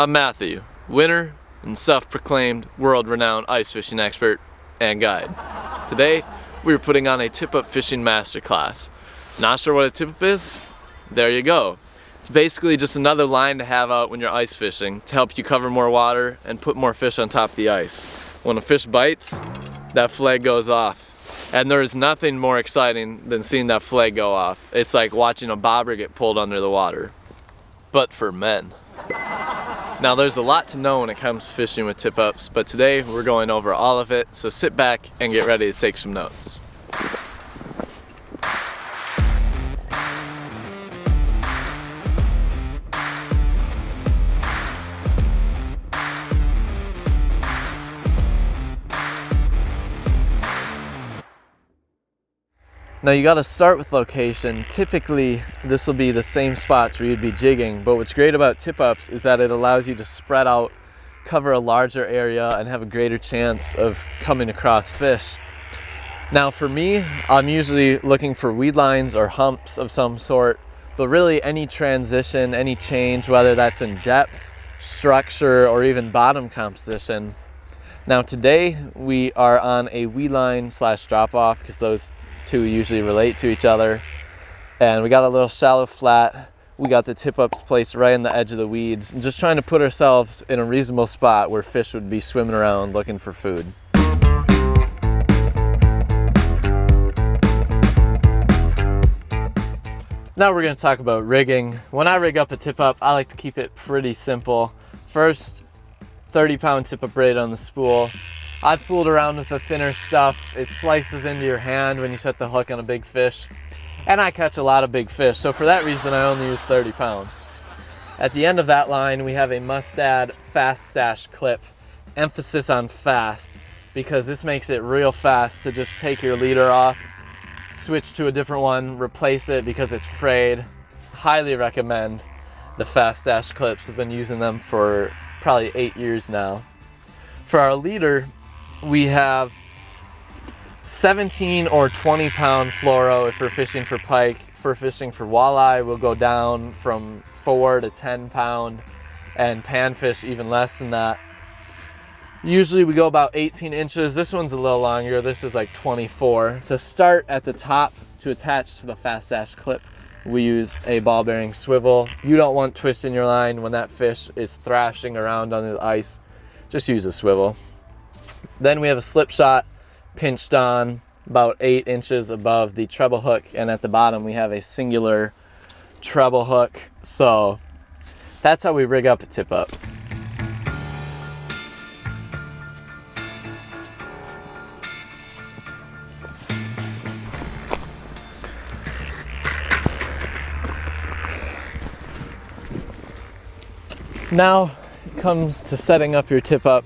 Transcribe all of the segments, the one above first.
I'm Matthew, winner and self-proclaimed world-renowned ice fishing expert and guide. Today, we're putting on a tip-up fishing masterclass. Not sure what a tip-up is? There you go. It's basically just another line to have out when you're ice fishing to help you cover more water and put more fish on top of the ice. When a fish bites, that flag goes off. And there is nothing more exciting than seeing that flag go off. It's like watching a bobber get pulled under the water. But for men. Now there's a lot to know when it comes to fishing with tip-ups, but today we're going over all of it, so sit back and get ready to take some notes. Now you gotta start with location. Typically, this will be the same spots where you'd be jigging, but what's great about tip-ups is that it allows you to spread out, cover a larger area, and have a greater chance of coming across fish. Now for me, I'm usually looking for weed lines or humps of some sort, but really any transition, any change, whether that's in depth, structure, or even bottom composition. Now today, we are on a weed line / drop off, because those two usually relate to each other, and we got a little shallow flat. We got the tip-ups placed right in the edge of the weeds, and just trying to put ourselves in a reasonable spot where fish would be swimming around looking for food. Now we're going to talk about rigging. When I rig up a tip-up, I like to keep it pretty simple. First, 30-pound tip-up braid on the spool. I've fooled around with the thinner stuff. It slices into your hand when you set the hook on a big fish. And I catch a lot of big fish, so for that reason I only use 30-pound. At the end of that line, we have a Mustad fast stash clip. Emphasis on fast, because this makes it real fast to just take your leader off, switch to a different one, replace it because it's frayed. Highly recommend the fast stash clips. I've been using them for probably 8 years now. For our leader, we have 17 or 20-pound fluoro if we're fishing for pike. If we're fishing for walleye, we'll go down from 4 to 10-pound, and panfish even less than that. Usually we go about 18 inches. This one's a little longer. This is like 24. To start at the top, to attach to the fast stash clip, we use a ball bearing swivel. You don't want twist in your line when that fish is thrashing around under the ice. Just use a swivel. Then we have a slip shot pinched on about 8 inches above the treble hook, and at the bottom we have a singular treble hook. So that's how we rig up a tip-up. Now it comes to setting up your tip-up.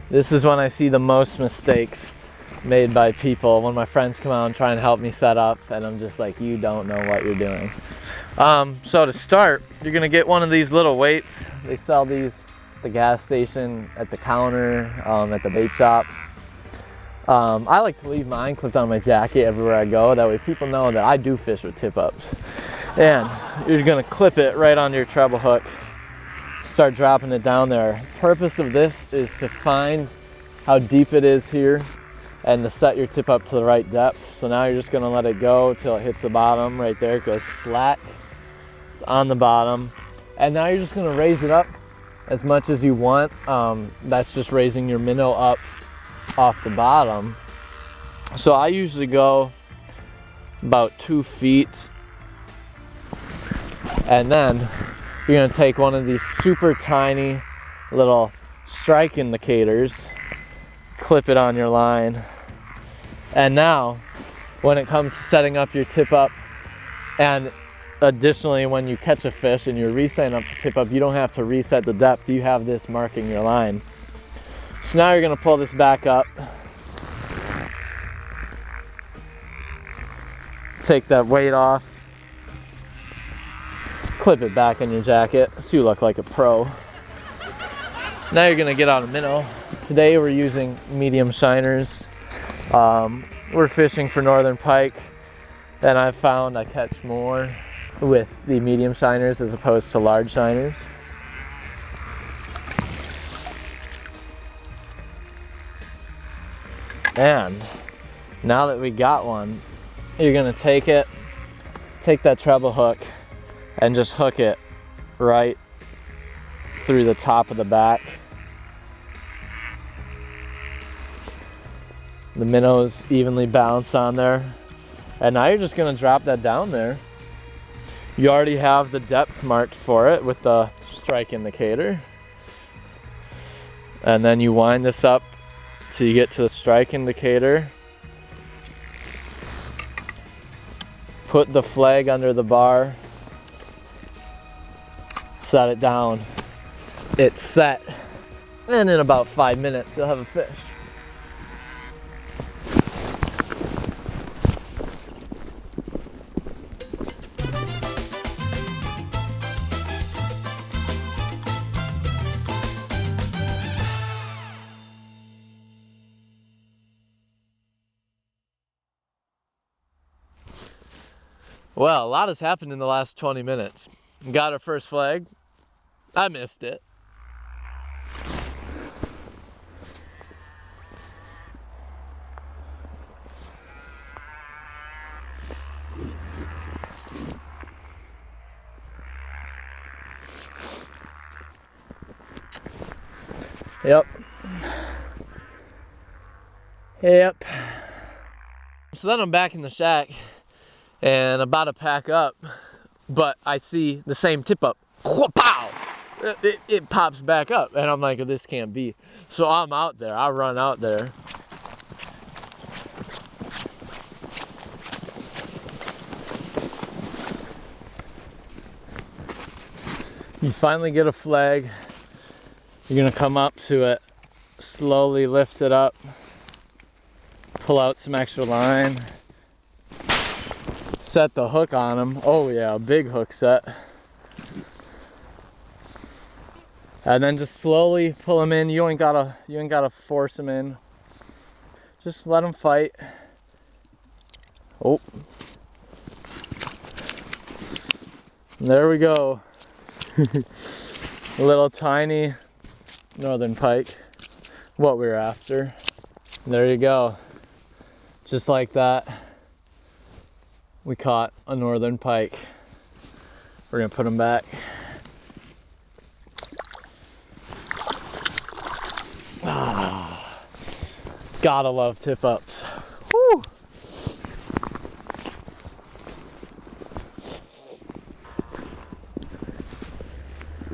This is when I see the most mistakes made by people. When my friends come out and try and help me set up, and I'm just like, you don't know what you're doing. So to start, you're gonna get one of these little weights. They sell these at the gas station, at the counter, at the bait shop. I like to leave mine clipped on my jacket everywhere I go. That way people know that I do fish with tip-ups. And you're gonna clip it right onto your treble hook. Start dropping it down there. Purpose of this is to find how deep it is here and to set your tip up to the right depth. So now you're just gonna let it go till it hits the bottom. Right there, it goes slack. It's on the bottom. And now you're just gonna raise it up as much as you want. That's just raising your minnow up off the bottom. So I usually go about 2 feet, and then you're gonna take one of these super tiny little strike indicators, clip it on your line, and now when it comes to setting up your tip up, and additionally when you catch a fish and you're resetting up the tip up, you don't have to reset the depth. You have this marking your line. So now you're gonna pull this back up, take that weight off, clip it back in your jacket so you look like a pro. Now you're gonna get on a minnow. Today we're using medium shiners. We're fishing for northern pike, and I've found I catch more with the medium shiners as opposed to large shiners. And now that we got one, you're gonna take that treble hook and just hook it right through the top of the back. The minnows evenly bounce on there. And now you're just gonna drop that down there. You already have the depth marked for it with the strike indicator. And then you wind this up till you get to the strike indicator. Put the flag under the bar. Set it down. It's set. And in about 5 minutes, you'll have a fish. Well, a lot has happened in the last 20 minutes. Got our first flag. I missed it. Yep. So then I'm back in the shack and about to pack up, but I see the same tip up. Pow! It pops back up, and I'm like, oh, this can't be. So I'm out there. I run out there. You finally get a flag. You're gonna come up to it, slowly lift it up, pull out some extra line, set the hook on them. Oh yeah, a big hook set. And then just slowly pull them in. You ain't gotta force them in. Just let them fight. Oh, there we go. A little tiny northern pike, what we were after. There you go. Just like that, we caught a northern pike. We're gonna put them back. Ah, gotta love tip ups. Woo.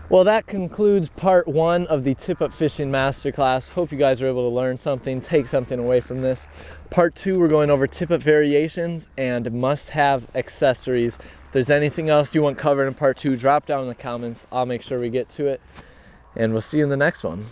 Well, that concludes part 1 of the tip up fishing masterclass. Hope you guys were able to learn something, take something away from this. Part 2, we're going over tip up variations and must-have accessories. If there's anything else you want covered in part 2, drop down in the comments. I'll make sure we get to it. And we'll see you in the next one.